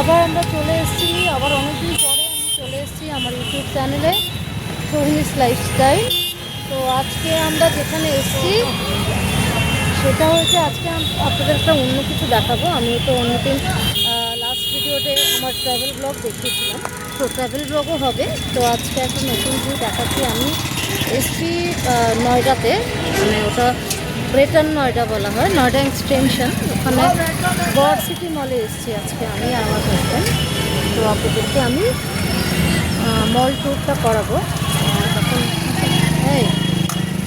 আবার আমরা চলে এসেছি, আবার অনেকদিন পরে আমি চলে এসেছি আমার ইউটিউব চ্যানেলে সোহিনীস লাইফস্টাইল। তো আজকে আমরা যেখানে এসেছি সেটা হচ্ছে আজকে আপনাদের একটা অন্য কিছু দেখাবো। আমি তো অন্যদিন লাস্ট ভিডিওতে আমার ট্রাভেল ব্লগ দেখিয়েছিলাম, তো ট্রাভেল ব্লগও হবে। তো আজকে একটা নতুন ভিউ দেখাচ্ছি। আমি এসেছি নয়ডাতে, মানে ওটা গ্রেটার নয়ডা বলা হয়, নয়ডা এক্সটেনশন। ওখানে গড সিটি মলে এসেছি আজকে আমি আর আমার হাজব্যান্ড। তো আপনাদেরকে আমি মল ট্যুরটা করাবো। তখন এই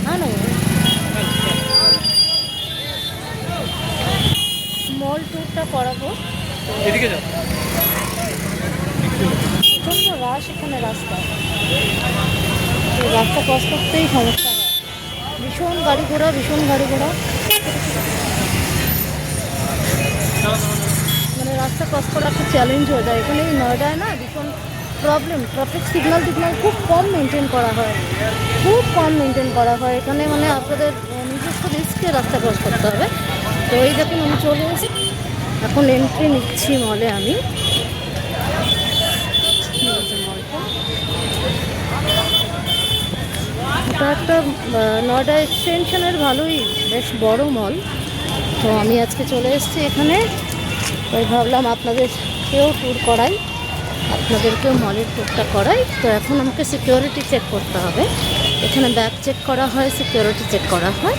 না না মল ট্যুরটা করাবো। প্রচণ্ড রাশ এখানে রাস্তায়, তো রাস্তা ক্রস করতেই সমস্যা হয়, ভীষণ গাড়ি ঘোড়া, ভীষণ গাড়ি ঘোড়া, মানে রাস্তা ক্রস করা একটা চ্যালেঞ্জ হয়ে যায়। এখানে এই নয়ডায় না ভীষণ প্রবলেম, ট্রাফিক সিগন্যাল টিগন্যাল খুব কম মেনটেন করা হয়, খুব কম মেনটেন করা হয় এখানে। মানে আপনাদের নিজস্ব রিস্কে রাস্তা ক্রস করতে হবে। তো এই দেখুন আমি চলে এসেছি, এখন এন্ট্রি নিচ্ছি মলে আমি। এটা একটা নয়ডা এক্সটেনশনের ভালোই বেশ বড় মল। তো আমি আজকে চলে এসেছি এখানে, তাই ভাবলাম আপনাদেরকেও ট্যুর করাই, আপনাদেরকেও মলের ট্যুরটা করাই। তো এখন আমাকে সিকিউরিটি চেক করতে হবে। এখানে ব্যাগ চেক করা হয়, সিকিউরিটি চেক করা হয়।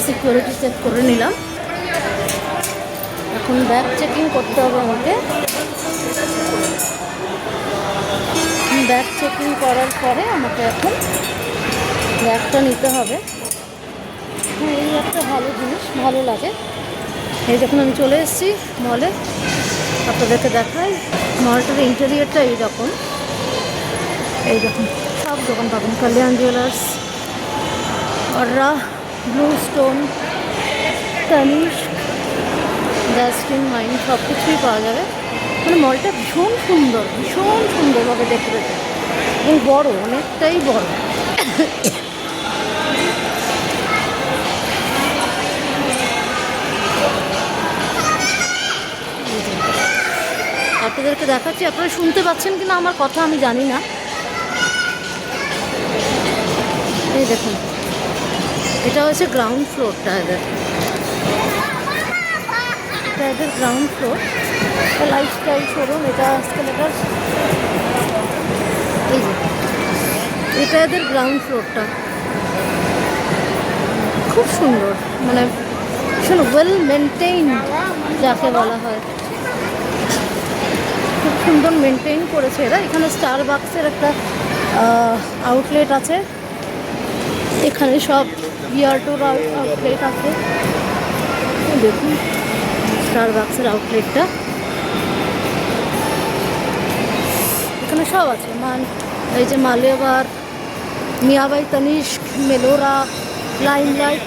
সিকিউরিটি চেক করে নিলাম, এখন ব্যাগ চেকিং করতে হবে আমাকে। ব্যাগ চেকিং করার পরে আমাকে এখন ব্যাগটা নিতে হবে। হ্যাঁ, এই একটা ভালো জিনিস, ভালো লাগে। এই যখন আমি চলে এসেছি মলে, আপনাদেরকে দেখাই মলটার ইন্টেরিয়রটা এইরকম। এই দেখুন সব দোকান পাবেন, Kalyan jewellers, Orra, Blue Stone, Tanishq, জাস্টিন মাইন, সব কিছুই পাওয়া যাবে। মানে মলটা ভীষণ সুন্দর, ভীষণ সুন্দরভাবে ডেকোরেটেড এবং বড়, অনেকটাই বড়। আপনাদেরকে দেখাচ্ছি, আপনারা শুনতে পাচ্ছেন কিনা আমার কথা আমি জানি না। এই দেখুন এটা হচ্ছে গ্রাউন্ড ফ্লোরটা এদের, এটা এদের গ্রাউন্ড ফ্লোর। লাইফস্টাইল শোরুম, এটা এস্কেলেটর, এই যে এটা এদের গ্রাউন্ড ফ্লোরটা। খুব সুন্দর, মানে ভীষণ ওয়েল মেনটেইন যাকে বলা হয়, খুব সুন্দর মেনটেইন করেছে এরা। এখানে স্টারবাক্সের একটা আউটলেট আছে, এখানে সব বিয়ার্ডোর আউটলেট আছে। দেখুন স্টারবাক্সের আউটলেটটা, এখানে সব আছে। এই যে মালেবার, মিয়াবাই, তানিস্ক, মেলোরা, লাইমলাইট,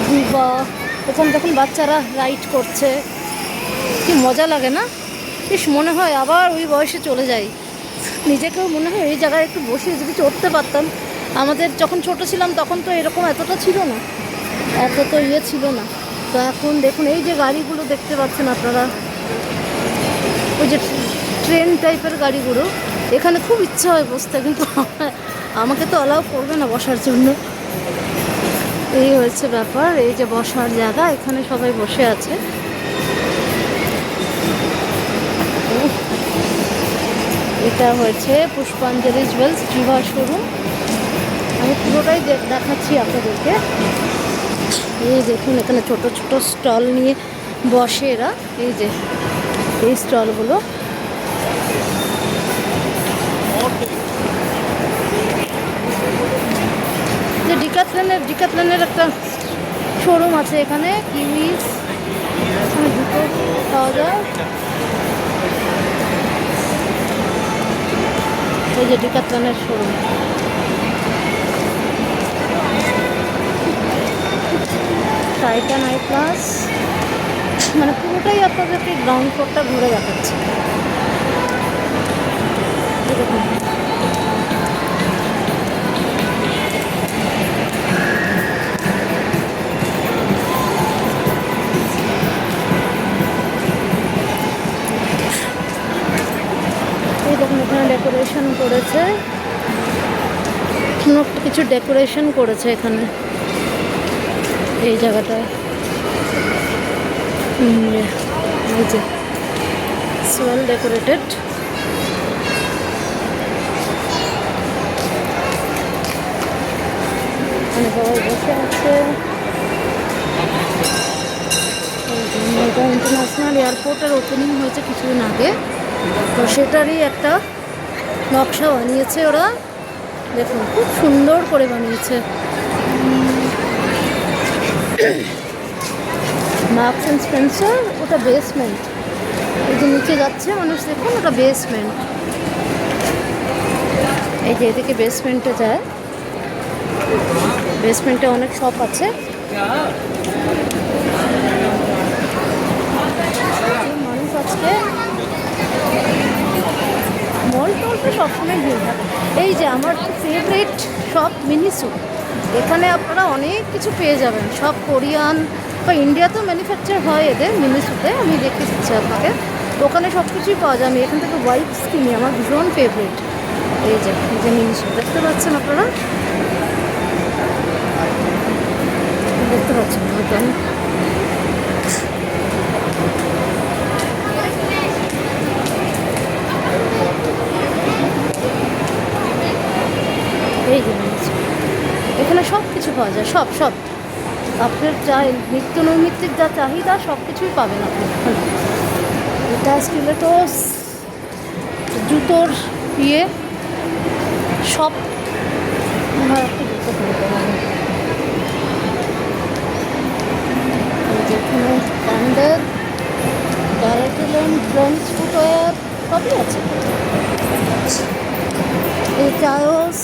ভিভা। এখানে দেখুন বাচ্চারা রাইড করছে, কি মজা লাগে না? বেশ মনে হয় আবার ওই বয়সে চলে যাই, নিজেকেও মনে হয় এই জায়গায় একটু বসে যদি চড়তে পারতাম। আমাদের যখন ছোট ছিলাম তখন তো এরকম এতটা ছিল না, এত তো ছিল না। তো এখন দেখুন এই যে গাড়িগুলো দেখতে পাচ্ছেন আপনারা, ওই যে ট্রেন টাইপের গাড়িগুলো, এখানে খুব ইচ্ছা হয় বসতে, কিন্তু আমাকে তো অ্যালাউ করবে না বসার জন্য। এই হচ্ছে ব্যাপার, এই যে বসার জায়গা, এখানে সবাই বসে আছে। এটা হয়েছে পুষ্পাঞ্জলি জুয়েলস জিভা শোরুম। আমি পুরোটাই দেখাচ্ছি আপনাদেরকে। এই দেখুন এখানে ছোট ছোট স্টল নিয়ে বসে এরা, এই যে এই স্টলগুলো। যে ডিকাথলনের একটা শোরুম আছে এখানে, কিউইস, এখানে জুতো পাওয়া যায়। এই যে ডিকাথলনের শোরুম, টাইটান আই প্লাস, মানে পুরোটাই আপনাদেরকে গ্রাউন্ড ফ্লোরটা ঘুরে দেখাচ্ছে। দেখুন কিছু ডেকোরেশন করেছে এখানে এই জায়গাটায়। এই যে ওয়েল ডেকোরেটেড। এখানে সবাই বসে আছে। নয়ডা ইন্টারন্যাশনাল এয়ারপোর্টের ওপেনিং হয়েছে কিছুদিন আগে, তো সেটারই একটা নকশা বানিয়েছে ওরা। দেখুন খুব সুন্দর করে বানিয়েছে। মার্কস অ্যান্ড স্পেন্সার, ওটা বেসমেন্ট। এই যে নিচে যাচ্ছে মানুষ, দেখুন ওটা বেসমেন্ট। এই যে এদিকে বেসমেন্টে যায়, বেসমেন্টে অনেক শপ আছে। মানুষ আজকে মল টল তো সবসময় ভিড় থাকে। এই যে আমার ফেভারিট শপ মিনিসু, এখানে আপনারা অনেক কিছু পেয়ে যাবেন, সব কোরিয়ান বা ইন্ডিয়াতেও ম্যানুফ্যাকচার হয় এদের মিনিসুতে। আমি দেখে দিচ্ছি আপনাকে, দোকানে সব কিছুই পাওয়া যায়। আমি এখান থেকে ওয়াইপস কিনি, আমার ভীষণ ফেভারিট। এই যে মিনিসু দেখতে পাচ্ছেন আপনারা, দেখতে পাচ্ছেন হয়তো। এই যে এখানে সব কিছু পাওয়া যায়, সব সব আপনার যা নিত্য নৈমিত্তিক যা চাহিদা সব কিছুই পাবেন আপনি এখানে। এটা স্টিলেটোস, জুতোর ইয়ে সব, আমার একটা জুতো কিনতে হবে। যেখানে ব্র্যান্ডের গ্যারেটিলেন ফ্রেঞ্চ ফুটওয়্যার সবই আছে। এই চায়স,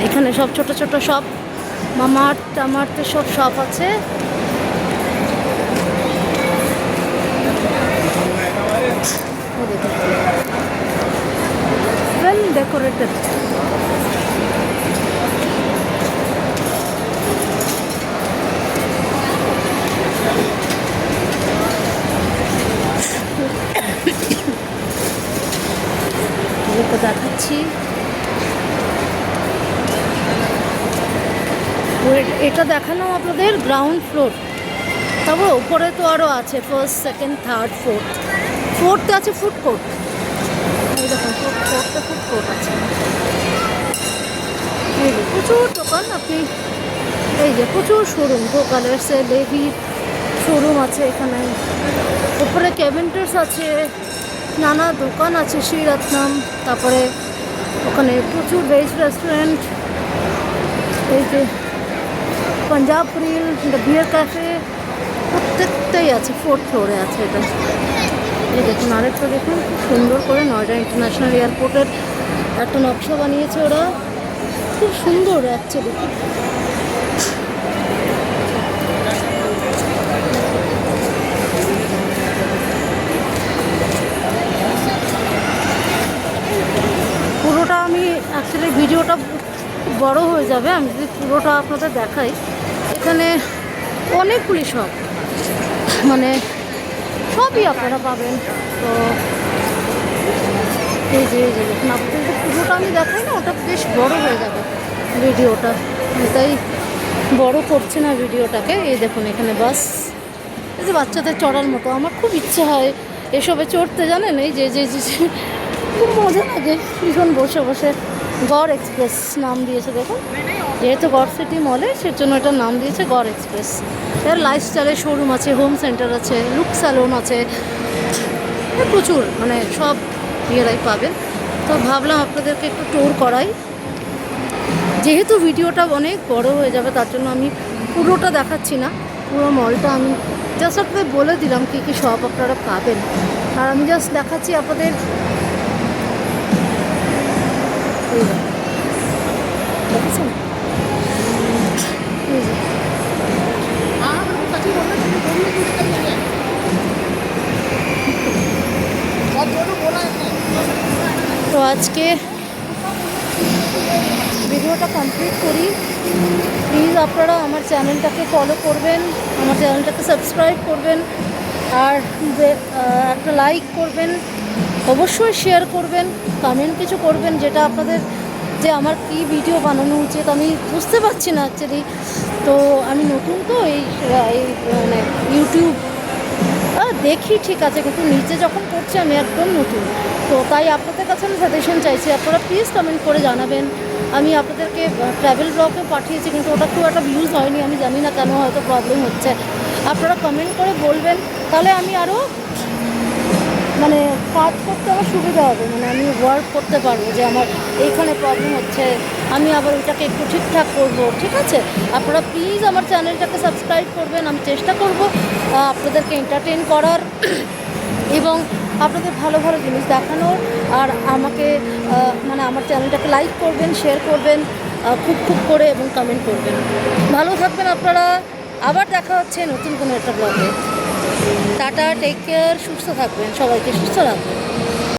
এখানে সব ছোট ছোট শপ, মামার্থ টামার্থে সব শপ আছে। Well decorated. দেখাচ্ছি, এটা দেখালাম আপনাদের গ্রাউন্ড ফ্লোর, তারপর ওপরে তো আরও আছে ফার্স্ট, সেকেন্ড, থার্ড, ফোর্থ। ফোর্থে আছে ফুড কোর্ট। এই দেখুন ফোর্থে ফুড কোর্ট আছে। এই যে প্রচুর দোকান, আপনি এই যে প্রচুর শোরুম, গোকালেরসে লেভির শোরুম আছে এখানে। ওপরে ক্যাভেন্টার্স আছে, নানা দোকান আছে, শ্রীরত্নম, তারপরে ওখানে প্রচুর ভেজ রেস্টুরেন্ট। এই যে Punjab reel, the bear cafe, প্রত্যেকটাই আছে, ফোর্থ ফ্লোরে আছে এটা। এই দেখুন আরেকটা দেখুন, খুব সুন্দর করে নয়ডা ইন্টারন্যাশনাল এয়ারপোর্টের একটা নকশা বানিয়েছে ওরা, খুব সুন্দর অ্যাকচুয়ালি। পুরোটা আমি অ্যাকচুয়ালি ভিডিওটা বড় হয়ে যাবে, আমি যদি পুরোটা আপনাদের দেখাই। এখানে অনেকগুলি শপ, মানে সবই আপনারা পাবেন। তো এই যে দেখুন, আপনাদের যদি পুরোটা আমি দেখাই না, ওটা বেশ বড় হয়ে যাবে ভিডিওটা, তাই বড় করছে না ভিডিওটাকে। এই দেখুন এখানে বাস, এই যে বাচ্চাদের চড়ার মতো, আমার খুব ইচ্ছে হয় এসবে চড়তে, জানেন। এই যে যে খুব মজা লাগে ভীষণ বসে বসে। গড় এক্সপ্রেস নাম দিয়েছে দেখুন, যেহেতু গড় সিটি মলে সেজন্য এটার নাম দিয়েছে গড় এক্সপ্রেস। এর লাইফস্টাইলের শোরুম আছে, হোম সেন্টার আছে, লুক স্যালন আছে, প্রচুর, মানে সব ইয়েরাই পাবেন। তো ভাবলাম আপনাদেরকে একটু ট্যুর করাই, যেহেতু ভিডিওটা অনেক বড় হয়ে যাবে তার জন্য আমি পুরোটা দেখাচ্ছি না। পুরো মলটা আমি জাস্ট আপনাদের বলে দিলাম কী কী শপ আপনারা পাবেন, আর আমি জাস্ট দেখাচ্ছি আপনাদের। দেখেছেন তো আজকে ভিডিওটা কমপ্লিট করি। প্লিজ আপনারা আমার চ্যানেলটাকে ফলো করবেন, আমার চ্যানেলটাকে সাবস্ক্রাইব করবেন, আর একটা লাইক করবেন, অবশ্যই শেয়ার করবেন, কমেন্ট কিছু করবেন যেটা আপনাদের যে আমার কি ভিডিও বানানো উচিত আমি বুঝতে পারছি না অ্যাকচুয়ালি। তো আমি নতুন তো এই মানে ইউটিউব দেখি ঠিক আছে, কিন্তু নিজে যখন করছি আমি একদম নতুন। তো তাই আপনাদের কাছে আমি সাজেশন চাইছি, আপনারা প্লিজ কমেন্ট করে জানাবেন। আমি আপনাদেরকে ট্রাভেল ব্লগে পাঠিয়েছি, কিন্তু ওটা খুব একটা ভিউজ হয়নি, আমি জানি না কেন, হয়তো প্রবলেম হচ্ছে। আপনারা কমেন্ট করে বলবেন, তাহলে আমি আরও মানে কাজ করতে আমার সুবিধা হবে, মানে আমি ওয়ার্ক করতে পারবো যে আমার এইখানে প্রবলেম হচ্ছে, আমি আবার ওইটাকে একটু ঠিকঠাক করব। ঠিক আছে, আপনারা প্লিজ আমার চ্যানেলটাকে সাবস্ক্রাইব করবেন। আমি চেষ্টা করব আপনাদেরকে এন্টারটেন করার এবং আপনাদের ভালো ভালো জিনিস দেখানোর। আর আমাকে মানে আমার চ্যানেলটাকে লাইক করবেন, শেয়ার করবেন খুব খুব করে, এবং কমেন্ট করবেন। ভালো থাকবেন আপনারা, আবার দেখা হচ্ছে নতুন কোনো একটা ব্লগে। টাটা, টেক কেয়ার, সুস্থ থাকবেন, সবাইকে সুস্থ রাখবেন।